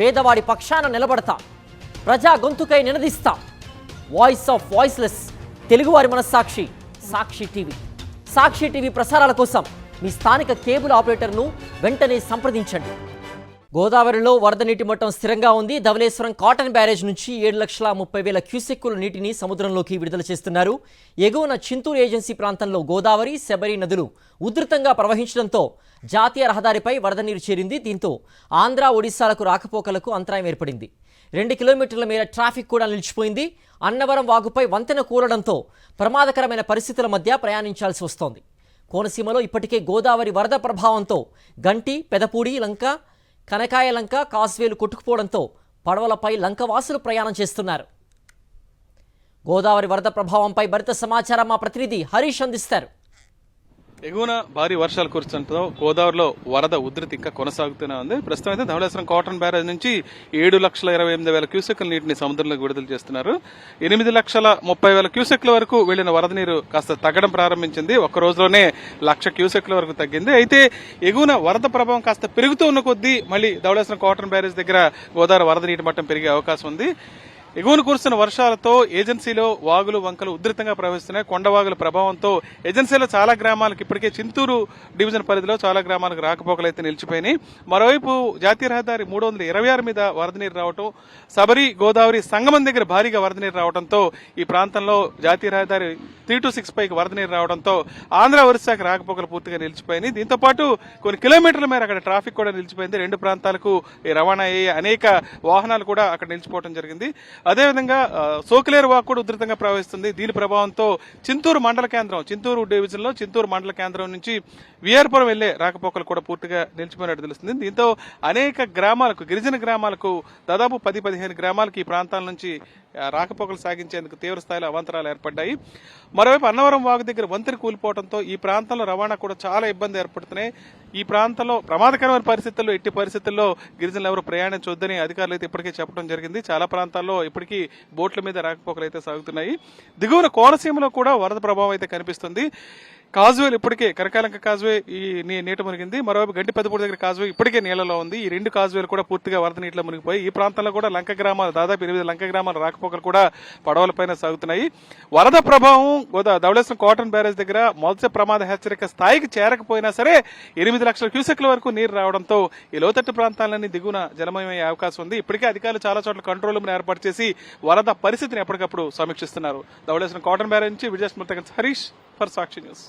పేదవాడి పక్షాన నిలబడతా, ప్రజా గొంతుకై నినదిస్తా. వాయిస్ ఆఫ్ వాయిస్లెస్, తెలుగువారి మనస్సాక్షి, సాక్షి టీవీ. సాక్షి టీవీ ప్రసారాల కోసం మీ స్థానిక కేబుల్ ఆపరేటర్ను వెంటనే సంప్రదించండి. గోదావరిలో వరద నీటి మట్టం స్థిరంగా ఉంది. ధవళేశ్వరం కాటన్ బ్యారేజ్ నుంచి 7,30,000 క్యూసెక్కుల నీటిని సముద్రంలోకి విడుదల చేస్తున్నారు. ఎగువన చింతూరు ఏజెన్సీ ప్రాంతంలో గోదావరి, శబరి నదులు ఉధృతంగా ప్రవహించడంతో జాతీయ రహదారిపై వరద నీరు చేరింది. దీంతో ఆంధ్ర, ఒడిశాలకు రాకపోకలకు అంతరాయం ఏర్పడింది. 2 కిలోమీటర్ల మేర ట్రాఫిక్ కూడా నిలిచిపోయింది. అన్నవరం వాగుపై వంతెన కూలడంతో ప్రమాదకరమైన పరిస్థితుల మధ్య ప్రయాణించాల్సి వస్తోంది. కోనసీమలో ఇప్పటికే గోదావరి వరద ప్రభావంతో గంటి, పెదపూడి, లంక, కనకాయ లంక, కాస్వేలు కొట్టుకుపోవడంతో పడవలపై లంకవాసులు ప్రయాణం చేస్తున్నారు. గోదావరి వరద ప్రభావంపై మరింత సమాచారం మా ప్రతినిధి హరీష్ అందిస్తారు. ఎగువన భారీ వర్షాలు కురుస్తుండటంతో గోదావరిలో వరద ఉధృతి ఇంకా కొనసాగుతూనే ఉంది. ప్రస్తుతం అయితే ధవళేశ్వరం కాటన్ బ్యారేజ్ నుంచి 7,28,000 క్యూసెక్ల నీటిని సముద్రంలోకి విడుదల చేస్తున్నారు. 8,30,000 క్యూసెక్ల వరకు వెళ్లిన వరద నీరు కాస్త తగ్గడం ప్రారంభించింది. ఒక్క రోజులోనే 1,00,000 క్యూసెక్ల వరకు తగ్గింది. అయితే ఎగువన వరద ప్రభావం కాస్త పెరుగుతూ ఉన్న కొద్దీ మళ్లీ ధవళేశ్వరం కాటన్ బ్యారేజ్ దగ్గర గోదావరి వరద నీటి మట్టం పెరిగే అవకాశం ఉంది. ఎగువను కురుస్తున్న వర్షాలతో ఏజెన్సీలో వాగులు, వంకలు ఉధృతంగా ప్రవహిస్తున్నాయి. కొండవాగుల ప్రభావంతో ఏజెన్సీలో చాలా గ్రామాలకు ఇప్పటికే చింతూరు డివిజన్ పరిధిలో చాలా గ్రామాలకు రాకపోకలైతే నిలిచిపోయినాయి. మరోవైపు జాతీయ రహదారి 326 మీద వరద నీరు రావడం, శబరి, గోదావరి సంగమం దగ్గర భారీగా వరద నీరు రావడంతో ఈ ప్రాంతంలో జాతీయ రహదారి 326 పైకి వరద నీరు రావడంతో ఆంధ్ర, ఒరిస్సాకి రాకపోకలు పూర్తిగా నిలిచిపోయినాయి. దీంతో పాటు కొన్ని కిలోమీటర్ల మేర అక్కడ ట్రాఫిక్ కూడా నిలిచిపోయింది. 2 ప్రాంతాలకు రవాణా అయ్యే అనేక వాహనాలు కూడా అక్కడ నిలిచిపోవడం జరిగింది. అదేవిధంగా సోకిలేరు వాగు కూడా ఉధృతంగా ప్రవహిస్తుంది. దీని ప్రభావంతో చింతూరు మండల కేంద్రం, చింతూరు డివిజన్ లో చింతూరు మండల కేంద్రం నుంచి విఆర్పురం వెళ్లే రాకపోకలు కూడా పూర్తిగా నిలిచిపోయినట్టు తెలుస్తుంది. దీంతో అనేక గ్రామాలకు, గిరిజన గ్రామాలకు, దాదాపు 10-15 గ్రామాలకు ఈ ప్రాంతాల నుంచి రాకపోకలు సాగించేందుకు తీవ్ర స్థాయిలో అవాంతరాలు ఏర్పడ్డాయి. మరోవైపు అన్నవరం వాగు దగ్గర వంతెన కూలిపోవడంతో ఈ ప్రాంతంలో రవాణా కూడా చాలా ఇబ్బంది ఏర్పడుతున్నాయి. ఈ ప్రాంతంలో ప్రమాదకరమైన పరిస్థితుల్లో, ఎట్టి పరిస్థితుల్లో గిరిజనులు ఎవరు ప్రయాణించొద్దని అధికారులు అయితే ఇప్పటికే చెప్పడం జరిగింది. చాలా ప్రాంతాల్లో ఇప్పటికీ బోట్ల మీద రాకపోకలు అయితే సాగుతున్నాయి. దిగువన కోనసీమలో కూడా వరద ప్రభావం అయితే కనిపిస్తుంది. కాజువేలు ఇప్పటికే కరకాలంక కాజువే ఈ నీట మునిగింది. మరోవైపు గంటి పెద్దపూడి దగ్గర కాజువే ఇప్పటికే నీళ్లలో ఉంది. ఈ 2 కాజువేలు కూడా పూర్తిగా వరద నీటిలో మునిగిపోయి ఈ ప్రాంతంలో కూడా లంక గ్రామాలు, దాదాపు 8 లంక గ్రామాల రాకపోకలు కూడా పడవలపైన సాగుతున్నాయి. వరద ప్రభావం ధవళేశ్వరం కాటన్ బ్యారేజ్ దగ్గర మొదటి ప్రమాద హెచ్చరిక స్థాయికి చేరకపోయినా సరే 8,00,000 క్యూసెక్ల వరకు నీరు రావడంతో ఈ లోతట్టు ప్రాంతాలన్నీ దిగువన జలమయమయ్యే అవకాశం ఉంది. ఇప్పటికే అధికారులు చాలా చోట్ల కంట్రోల్ రూమ్ ఏర్పాటు చేసి వరద పరిస్థితిని ఎప్పటికప్పుడు సమీక్షిస్తున్నారు. ధవళేశ్వరం కాటన్ బ్యారేజ్ నుంచి విజయస్మృత హరీష్ ఫర్ సాక్షి న్యూస్.